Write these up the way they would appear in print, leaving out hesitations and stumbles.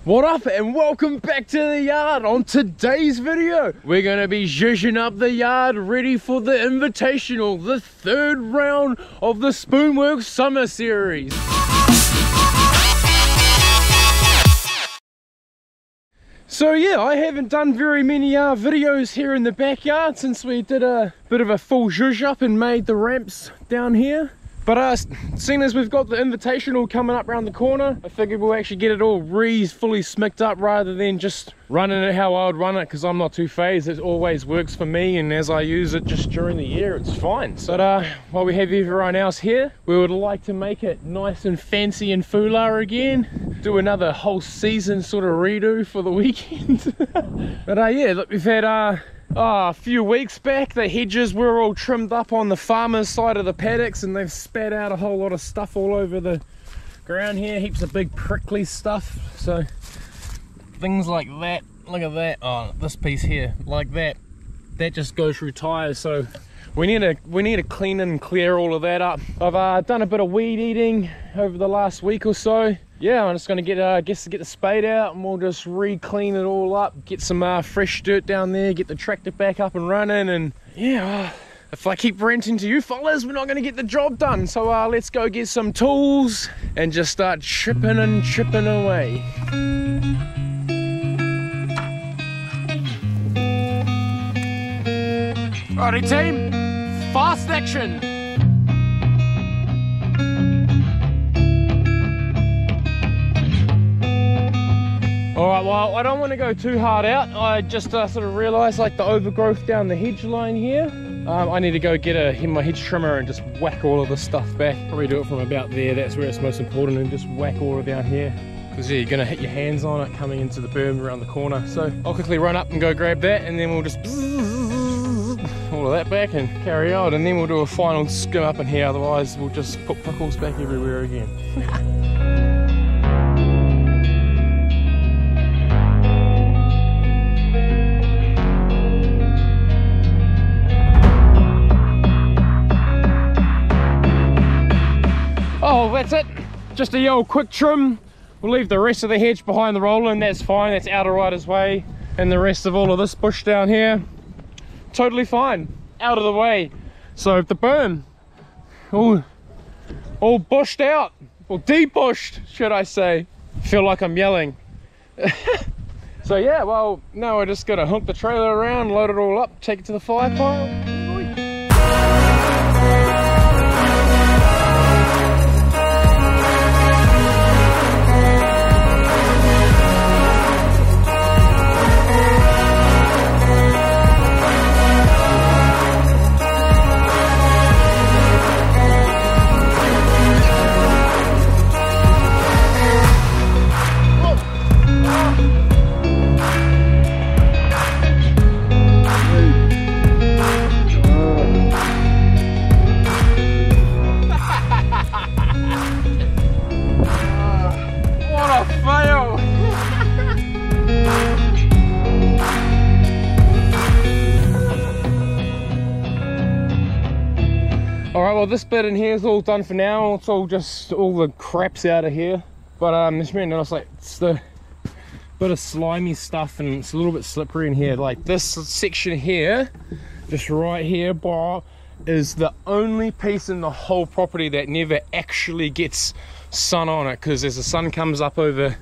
What up and welcome back to the yard. On today's video we're going to be zhuzhing up the yard ready for the Invitational, the third round of the Spoonworks Summer Series. So yeah, I haven't done very many videos here in the backyard since we did a bit of a full zhuzh up and made the ramps down here. But seeing as we've got the Invitational coming up around the corner, I figured we'll actually get it all fully smicked up rather than just running it how I would run it, because I'm not too phased. It always works for me, and as I use it just during the year, it's fine. But while we have everyone else here, we would like to make it nice and fancy and foolar again. Do another whole season sort of redo for the weekend. But yeah, look, we've had a few weeks back, the hedges were all trimmed up on the farmer's side of the paddocks, and they've spat out a whole lot of stuff all over the ground here, heaps of big prickly stuff. So things like that, look at that, oh, this piece here, like that just goes through tires. So we need to clean and clear all of that up. I've done a bit of weed eating over the last week or so. Yeah, I'm just going to get the spade out and we'll just re-clean it all up, get some fresh dirt down there, get the tractor back up and running. And yeah, if I keep ranting to you fellas, we're not going to get the job done. So let's go get some tools and just start chipping and chipping away. Righty team, fast action. Alright, well, I don't want to go too hard out. I just sort of realised like the overgrowth down the hedge line here. I need to go get my hedge trimmer and just whack all of this stuff back. Probably do it from about there, that's where it's most important, and just whack all of down here. Because yeah, you're going to hit your hands on it coming into the berm around the corner. So I'll quickly run up and go grab that, and then we'll just all of that back and carry on, and then we'll do a final skim up in here, otherwise we'll just put pickles back everywhere again. Oh, that's it, just a old quick trim. We'll leave the rest of the hedge behind the roller, and that's fine, that's out of rider's way, and the rest of all of this bush down here, totally fine, out of the way. So the berm, all bushed out, or debushed should I say. Feel like I'm yelling. So yeah, well, now we're just gonna hook the trailer around, load it all up, take it to the fire pile. Alright, well this bit in here is all done for now. It's all just all the crap's out of here. But this meant it's like it's the bit of slimy stuff, and it's a little bit slippery in here. Like this section here, just right here, is the only piece in the whole property that never actually gets sun on it, because as the sun comes up over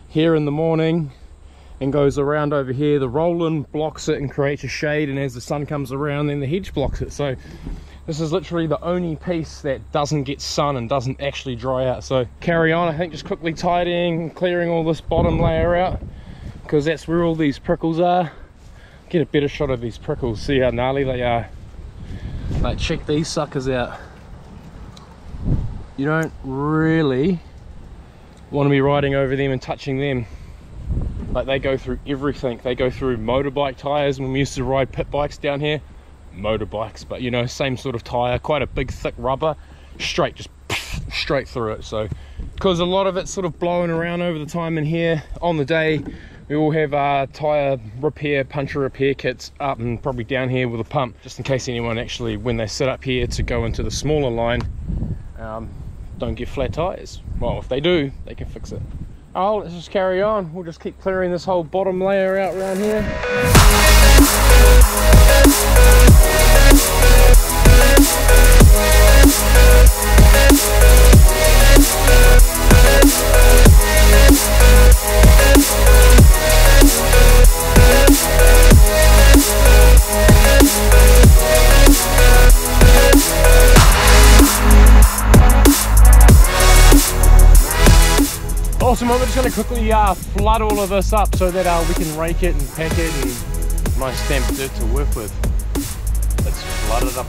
here in the morning and goes around over here, the roll-in blocks it and creates a shade, and as the sun comes around then the hedge blocks it. So this is literally the only piece that doesn't get sun and doesn't actually dry out. So carry on, I think just quickly tidying and clearing all this bottom layer out, because that's where all these prickles are. Get a better shot of these prickles, see how gnarly they are. Like check these suckers out. You don't really want to be riding over them and touching them. Like they go through everything. They go through motorbike tires. When we used to ride pit bikes down here, motorbikes, but you know, same sort of tire, quite a big thick rubber, straight through it. So because a lot of it's sort of blowing around over the time in here on the day, we all have tire repair, puncture repair kits up and probably down here with a pump, just in case anyone actually, when they sit up here to go into the smaller line, don't get flat tires. Well, if they do, they can fix it. Oh, let's just carry on. We'll just keep clearing this whole bottom layer out around here. Awesome, we're just going to quickly flood all of this up so that we can rake it and pack it and nice damp dirt to work with. Let's flood it up.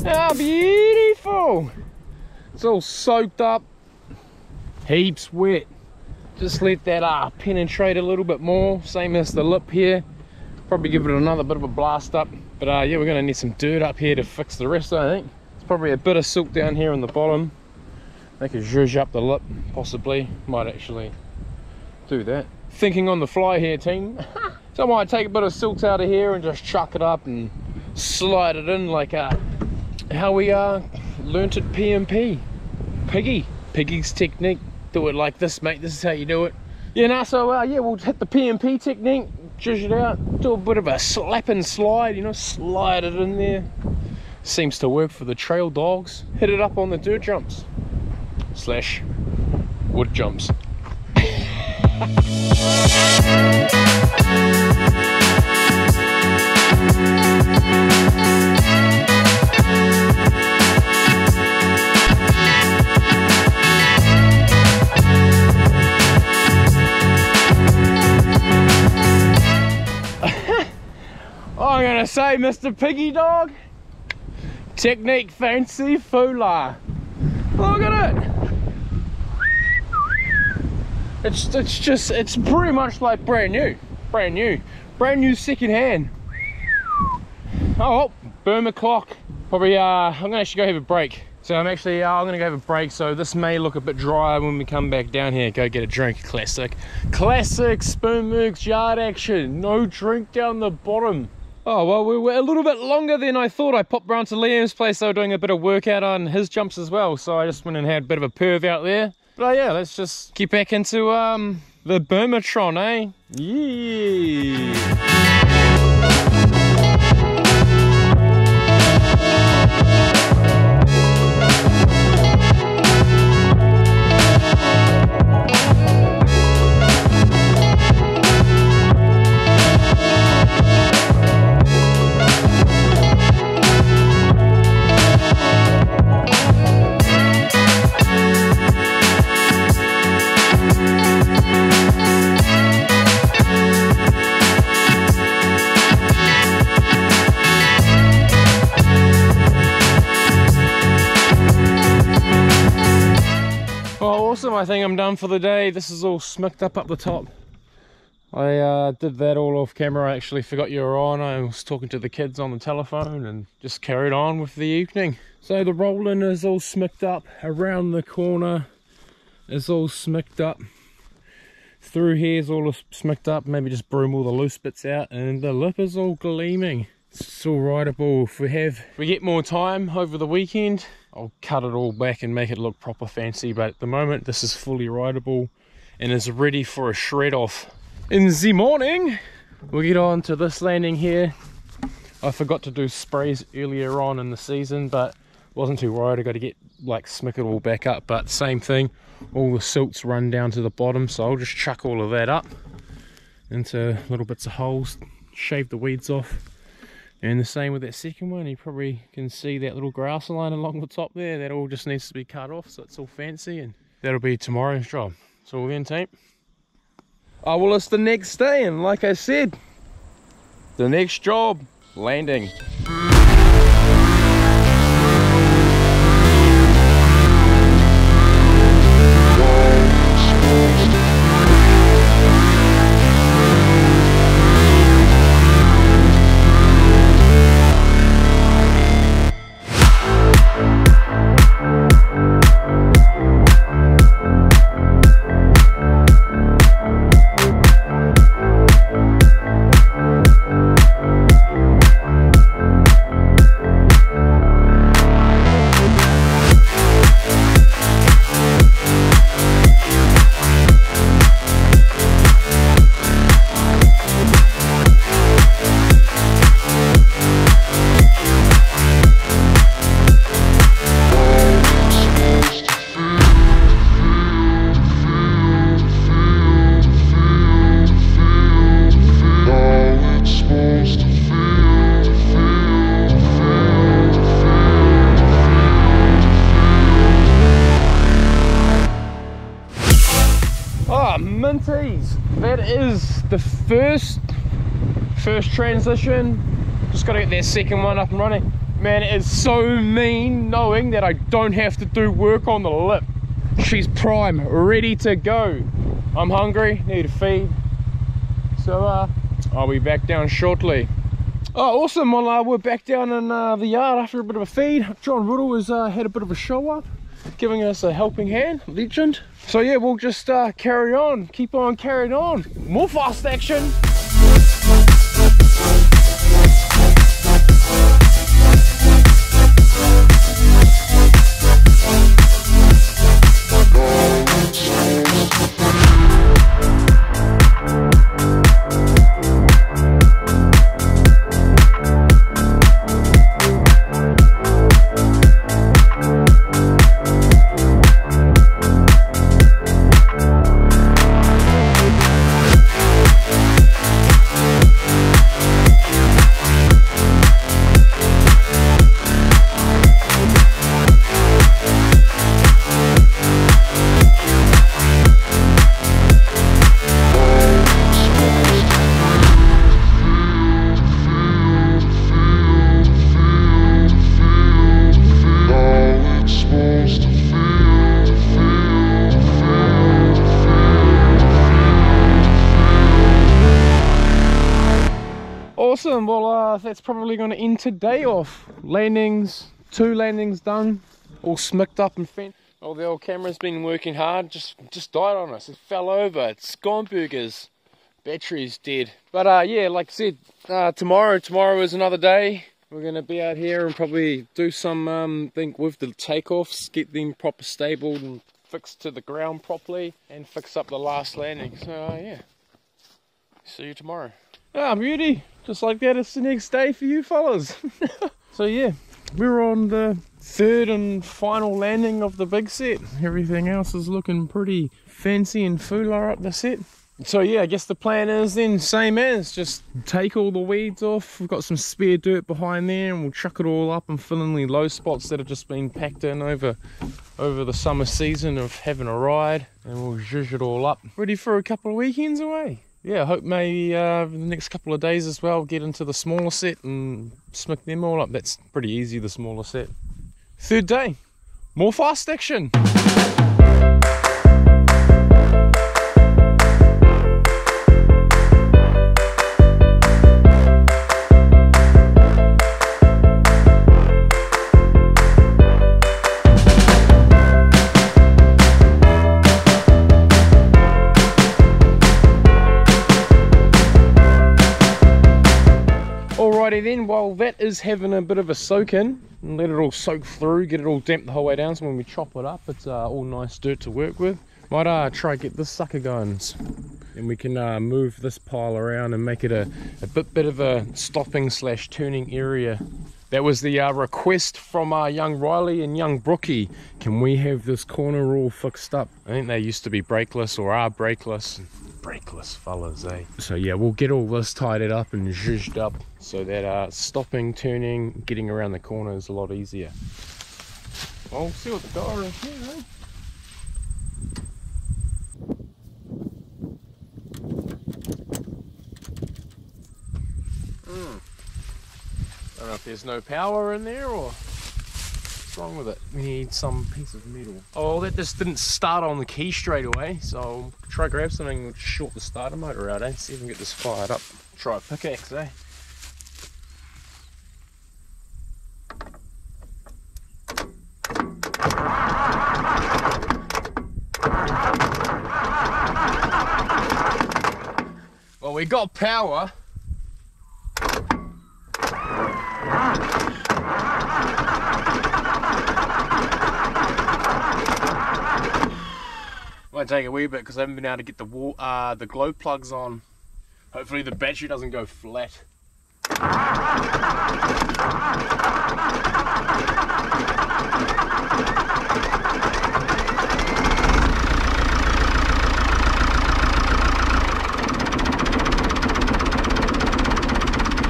How beautiful! It's all soaked up, heaps wet. Just let that penetrate a little bit more, same as the lip here. Probably give it another bit of a blast up, but yeah, we're going to need some dirt up here to fix the rest. I think it's probably a bit of silt down here on the bottom. Make a zhuzh up the lip, possibly. Might actually do that. Thinking on the fly here, team. So I might take a bit of silt out of here and just chuck it up and slide it in like how we learnt at PMP. Piggy's technique. Do it like this, mate. This is how you do it. Yeah, nah, so yeah, we'll hit the PMP technique. Zhuzh it out, do a bit of a slap and slide, you know, slide it in there. Seems to work for the trail dogs. Hit it up on the dirt jumps / wood jumps. I'm gonna say, Mr. Piggy Dog, technique fancy fooler. Look at it. It's pretty much like brand new second hand. Oh, Burma clock. Probably I'm gonna actually go have a break. So I'm gonna go have a break. So this may look a bit drier when we come back down here. Go get a drink. Classic Spoonworks yard action. No drink down the bottom. Oh, well, we were a little bit longer than I thought. I popped round to Liam's place. They were doing a bit of workout on his jumps as well. So I just went and had a bit of a perv out there. But yeah, let's just get back into the Burmatron, eh? Yeah. Awesome, I think I'm done for the day. This is all smicked up the top. I did that all off camera. I actually forgot you were on. I was talking to the kids on the telephone and just carried on with the evening. So the roll-in is all smicked up. Around the corner is all smicked up. Through here is all smicked up. Maybe just broom all the loose bits out. And the lip is all gleaming. It's all rideable. If we get more time over the weekend, I'll cut it all back and make it look proper fancy, but at the moment this is fully rideable and is ready for a shred off. In the morning we'll get on to this landing here. I forgot to do sprays earlier on in the season, but wasn't too worried. I got to get smick it all back up, but same thing, all the silts run down to the bottom, so I'll just chuck all of that up into little bits of holes, shave the weeds off. And the same with that second one. You probably can see that little grass line along the top there. That all just needs to be cut off, so it's all fancy, and that'll be tomorrow's job. So we're in, team. Oh, well, it's the next day, and like I said, the next job, landing. that is the first transition. Just got to get that second one up and running. Man, it is so mean knowing that I don't have to do work on the lip. She's prime, ready to go. I'm hungry, need a feed. So I'll be back down shortly. Oh, awesome. Well, we're back down in the yard after a bit of a feed. John Riddle has had a bit of a show up, giving us a helping hand, legend. So yeah, we'll just carry on, keep on carrying on. More fast action. Awesome. Well, that's probably going to end today off. Landings, 2 landings done, all smicked up and fent. Oh, the old camera's been working hard, just died on us. It fell over. It's gone burgers. Battery's dead. But yeah, like I said, tomorrow is another day. We're going to be out here and probably do some think with the takeoffs, get them proper stabled and fixed to the ground properly, and fix up the last landing. So yeah, see you tomorrow. Ah, beauty. Just like that, it's the next day for you fellas. So yeah, we're on the 3rd and final landing of the big set. Everything else is looking pretty fancy and fuller up the set. So yeah, I guess the plan is then same as, just take all the weeds off. We've got some spare dirt behind there and we'll chuck it all up and fill in the low spots that have just been packed in over the summer season of having a ride, and we'll zhuzh it all up. Ready for a couple of weekends away. Yeah, I hope maybe the next couple of days as well, get into the smaller set and smick them all up. That's pretty easy, the smaller set. 3rd day, more fast action. Alrighty then, well that is having a bit of a soak in, and let it all soak through, get it all damp the whole way down, so when we chop it up it's all nice dirt to work with. Might try get this sucker going, and we can move this pile around and make it a bit of a stopping / turning area. That was the request from young Riley and young Brookie. Can we have this corner all fixed up? I think they used to be brakeless or are brakeless. Brakeless fellas, eh? So yeah, we'll get all this tidied up and zhuzhed up so that stopping, turning, getting around the corner is a lot easier. Well, we'll see what the guy is here, eh? I don't know if there's no power in there or what's wrong with it. We need some piece of metal. Oh, that just didn't start on the key straight away, so I'll try grab something and short the starter motor out, eh? See if we can get this fired up. Try a pickaxe, eh? Well, we got power. Might take a wee bit because I haven't been able to get the glow plugs on. Hopefully the battery doesn't go flat.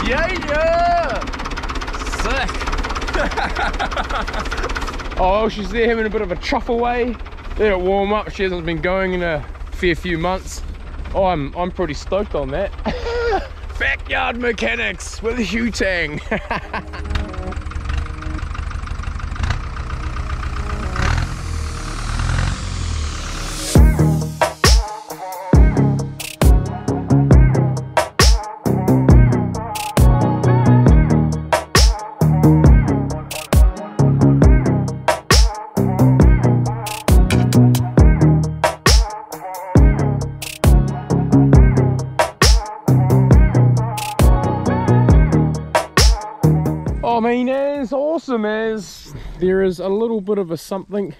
Yeah! Sick! Oh, she's there having a bit of a chuff away. Let it warm up. She hasn't been going in a fair few months. Oh, I'm pretty stoked on that. Backyard mechanics with Hugh Tang. I mean, as awesome as there is a little bit of a something,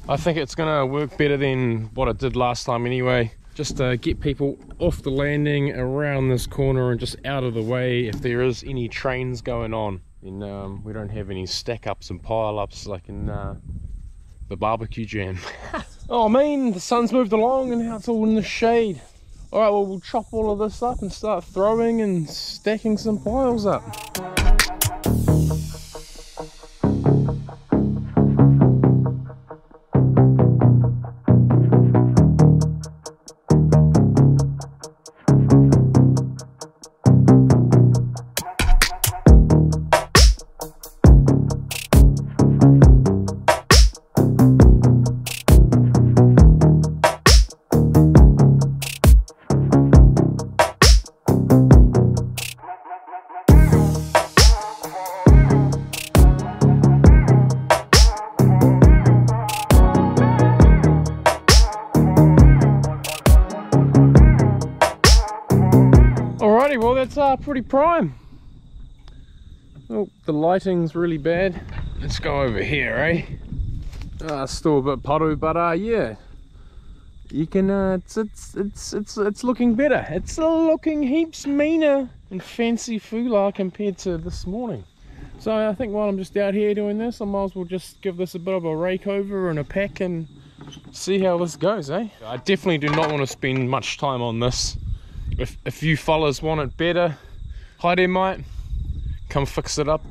I think it's gonna work better than what it did last time anyway. Just to get people off the landing, around this corner and just out of the way if there is any trains going on. And we don't have any stack ups and pile ups like in the barbecue jam. Oh, I mean, the sun's moved along and now it's all in the shade. All right, well, we'll chop all of this up and start throwing and stacking some piles up. Alrighty, well that's pretty prime. Oh, the lighting's really bad. Let's go over here, eh? Still a bit puddle, but yeah, you can. It's looking better. It's looking heaps meaner and fancy fooler compared to this morning. So I think while I'm just out here doing this, I might as well just give this a bit of a rake over and a pack and see how this goes, eh? I definitely do not want to spend much time on this. If you fellas want it better, hi there mate, come fix it up.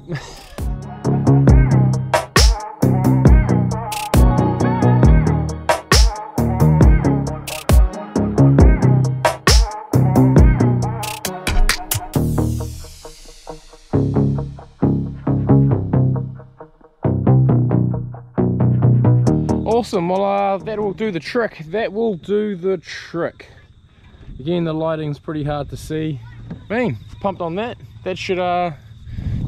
Awesome, well that will do the trick. That will do the trick. Again, the lighting's pretty hard to see. Man, pumped on that. That should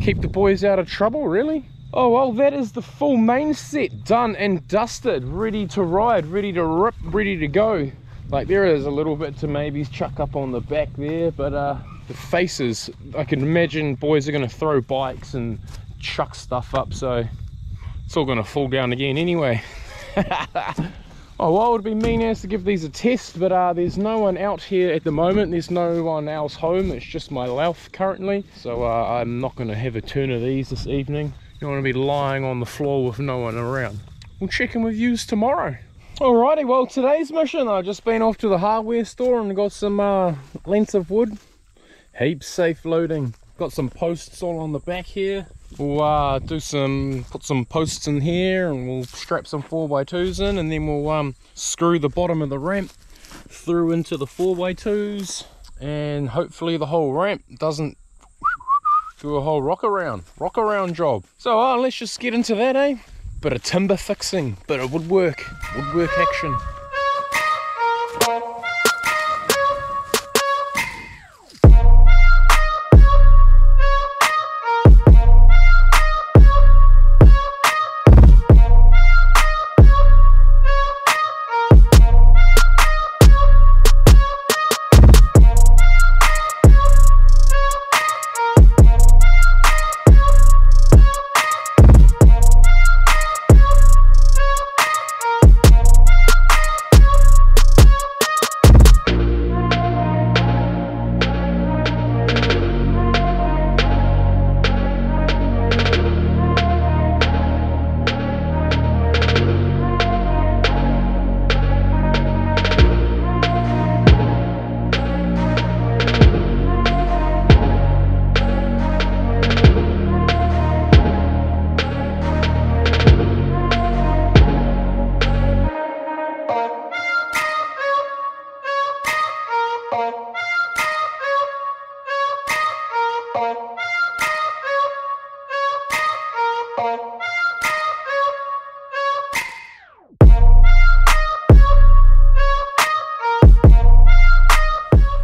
keep the boys out of trouble, really. Oh well, that is the full main set done and dusted, ready to ride, ready to rip, ready to go. Like there is a little bit to maybe chuck up on the back there, but the faces, I can imagine boys are going to throw bikes and chuck stuff up, so it's all going to fall down again anyway. Oh well, it would be mean as to give these a test, but there's no one out here at the moment. There's no one else home. It's just my Lauf currently, so I'm not going to have a turn of these this evening. You don't want to be lying on the floor with no one around. We'll check in with yous tomorrow. Alrighty, well today's mission, I've just been off to the hardware store and got some lengths of wood. Heaps safe loading. Got some posts all on the back here. We'll put some posts in here and we'll strap some 4x2s in, and then we'll screw the bottom of the ramp through into the 4x2s, and hopefully the whole ramp doesn't do a whole rock around job. So let's just get into that, eh? Bit of timber fixing, bit of woodwork action.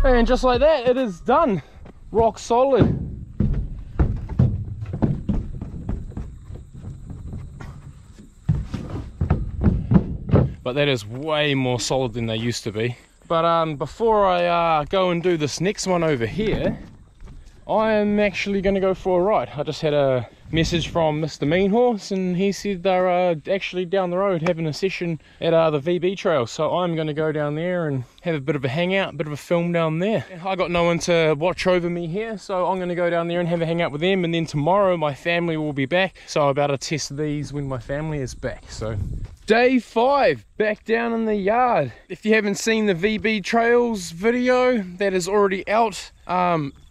And just like that, it is done. Rock solid. But that is way more solid than they used to be. But before I go and do this next one over here, I am actually going to go for a ride. I just had a message from Mr. Mean Horse, and he said they're actually down the road having a session at the VB trail. So I'm going to go down there and have a bit of a hangout, a bit of a film down there. I got no one to watch over me here, so I'm going to go down there and have a hangout with them. And then tomorrow my family will be back, so I'll be able to test these when my family is back. So day 5, back down in the yard. If you haven't seen the VB Trails video, that is already out.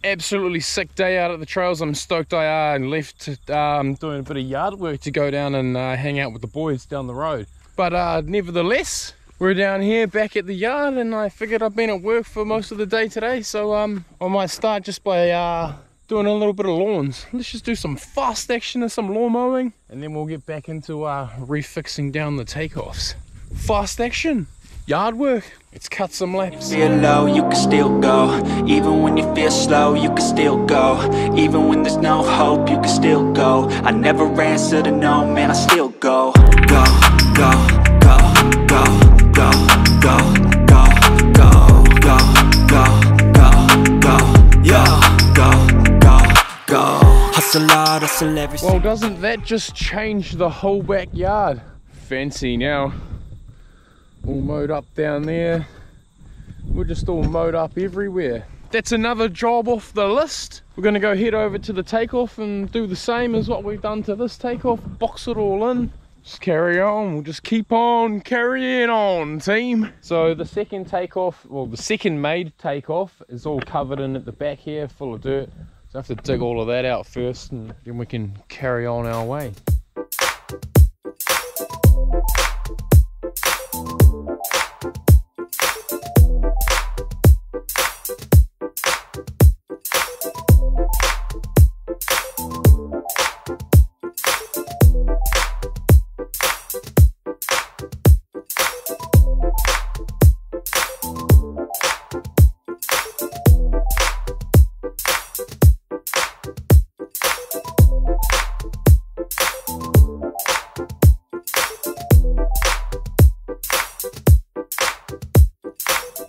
Absolutely sick day out at the trails. I'm stoked I left doing a bit of yard work to go down and hang out with the boys down the road. But nevertheless, we're down here back at the yard, and I figured I've been at work for most of the day today, so I might start just by doing a little bit of lawns. Let's just do some fast action and some lawn mowing, and then we'll get back into refixing down the takeoffs. Fast action, yard work. Let's cut some laps. Feel low, you can still go. Even when you feel slow, you can still go. Even when there's no hope, you can still go. I never answer to no, man, I still go. Go, go, go, go, go, go, go, go, go, go, go, go, yeah, go. Hustle hard, hustle every. Well, doesn't that just change the whole backyard? Fancy now. All mowed up down there. We're just all mowed up everywhere. That's another job off the list. We're going to go head over to the takeoff and do the same as what we've done to this takeoff. Box it all in. Just carry on. We'll just keep on carrying on, team. So the second takeoff, well, the second made takeoff is all covered in at the back here, full of dirt. So I have to dig all of that out first, and then we can carry on our way.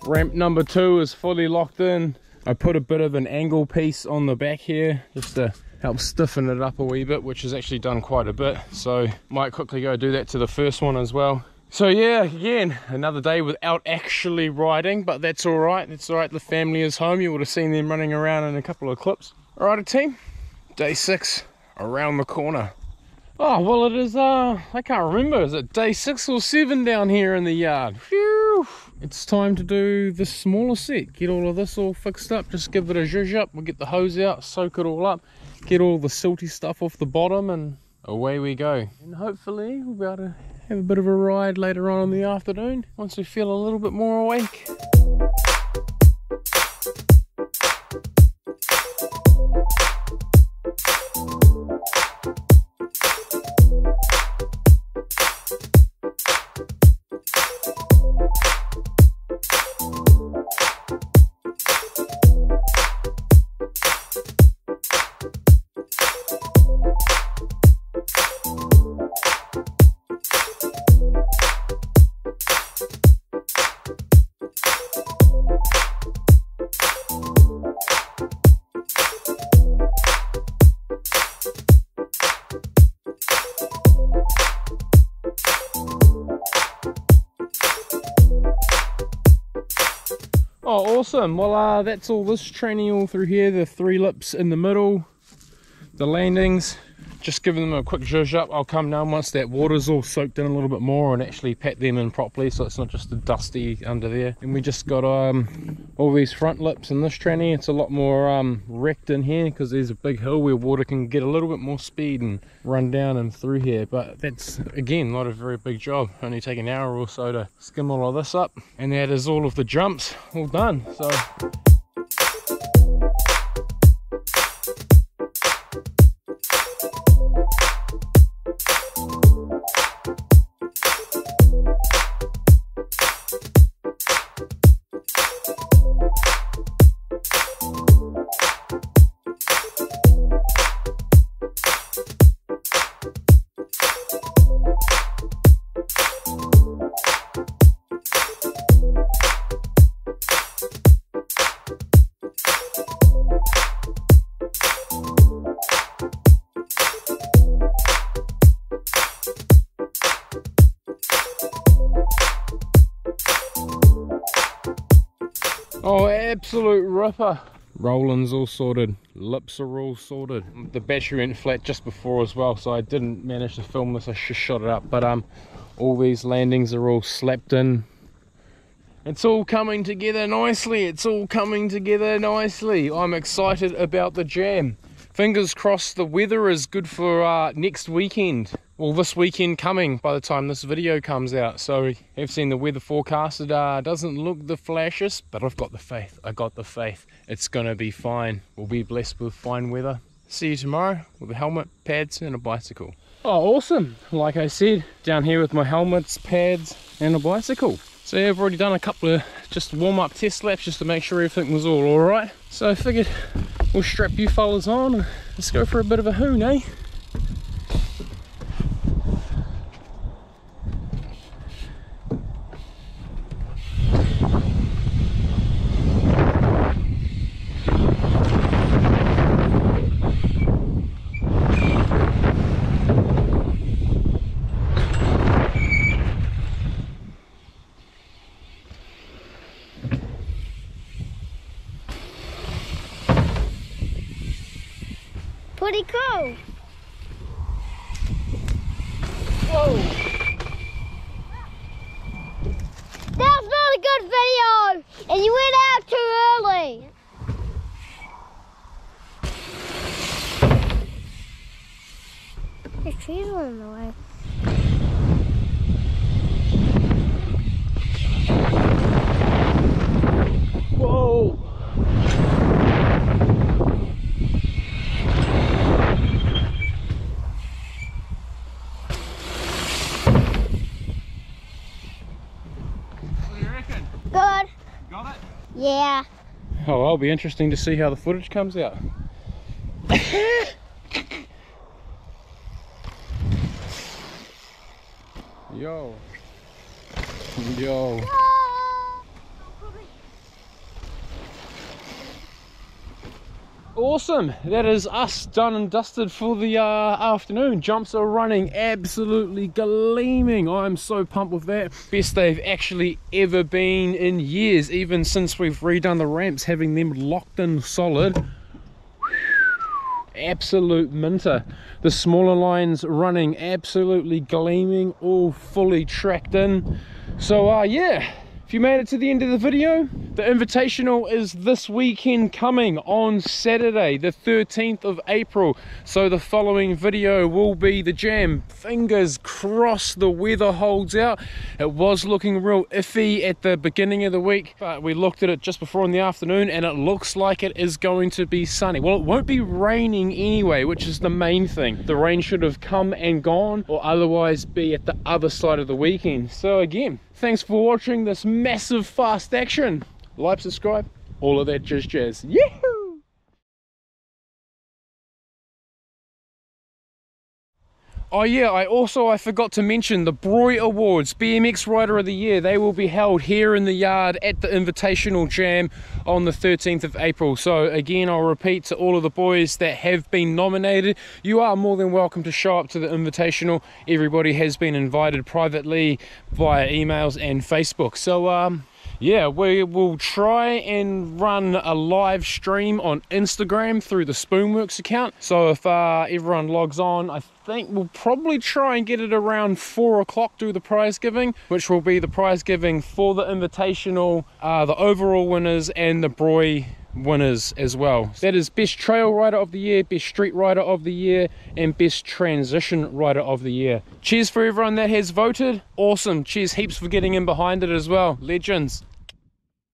Ramp number 2 is fully locked in. I put a bit of an angle piece on the back here just to help stiffen it up a wee bit, which has actually done quite a bit. So might quickly go do that to the first one as well. So yeah, again, another day without actually riding, but that's all right. It's all right, the family is home. You would have seen them running around in a couple of clips. All right, team, day 6 around the corner. Oh, well, it is, I can't remember, is it day 6 or 7 down here in the yard? Phew! It's time to do the smaller set, get all of this all fixed up, just give it a zhuzh up. We'll get the hose out, soak it all up, get all the silty stuff off the bottom, and away we go. And hopefully we'll be able to have a bit of a ride later on in the afternoon, once we feel a little bit more awake. Oh, awesome. Well, that's all this training all through here. The 3 lips in the middle, the landings, just giving them a quick zhuzh up. I'll come down once that water's all soaked in a little bit more and actually pat them in properly so it's not just a dusty under there. And we just got all these front lips in this tranny. It's a lot more wrecked in here because there's a big hill where water can get a little bit more speed and run down and through here. But that's, again, not a very big job. Only take an hour or so to skim all of this up. And that is all of the jumps all done. So Oh, absolute ripper. Rolling's all sorted, lips are all sorted. The battery went flat just before as well, so I didn't manage to film this. I just shot it up, but all these landings are all slapped in. It's all coming together nicely. It's all coming together nicely. I'm excited about the jam. Fingers crossed the weather is good for next weekend. Well, this weekend coming by the time this video comes out. So I've seen the weather forecast. It doesn't look the flashiest, but I've got the faith. I got the faith. It's gonna be fine. We'll be blessed with fine weather. See you tomorrow with a helmet, pads, and a bicycle. Oh, awesome. Like I said, down here with my helmets, pads, and a bicycle. So yeah, I've already done a couple of just warm-up test laps just to make sure everything was all alright. So I figured we'll strap you fellas on and let's go for a bit of a hoon, eh? Pretty cool. Whoa! That was not a good video, and you went out too early. There's trees in the way. Whoa! Good. Got it? Yeah. Oh, well, it'll be interesting to see how the footage comes out. Yo. Yo. Awesome, that is us done and dusted for the afternoon. Jumps are running absolutely gleaming. I'm so pumped with that. Best they've actually ever been in years, even since we've redone the ramps, having them locked in solid. Absolute minter. The smaller lines running absolutely gleaming, all fully tracked in. So yeah, if you made it to the end of the video, the Invitational is this weekend coming on Saturday, the 13th of April. So the following video will be the jam. Fingers crossed the weather holds out. It was looking real iffy at the beginning of the week, but we looked at it just before in the afternoon and it looks like it is going to be sunny. Well, it won't be raining anyway, which is the main thing. The rain should have come and gone, or otherwise be at the other side of the weekend. So again, thanks for watching this massive fast action. Like, subscribe, all of that jazz. Yahoo! Oh yeah, I forgot to mention the BROY Awards, BMX Rider of the Year. They will be held here in the yard at the Invitational Jam on the 13th of April. So again, I'll repeat to all of the boys that have been nominated, you are more than welcome to show up to the Invitational. Everybody has been invited privately via emails and Facebook. So yeah, we will try and run a live stream on Instagram through the Spoonworks account. So if everyone logs on, I think we'll probably try and get it around 4 o'clock, do the prize giving, which will be the prize giving for the Invitational, the overall winners and the BROY winners as well. That is Best Trail Rider of the Year, Best Street Rider of the Year, and Best Transition Rider of the Year. Cheers for everyone that has voted. Awesome. Cheers heaps for getting in behind it as well. Legends.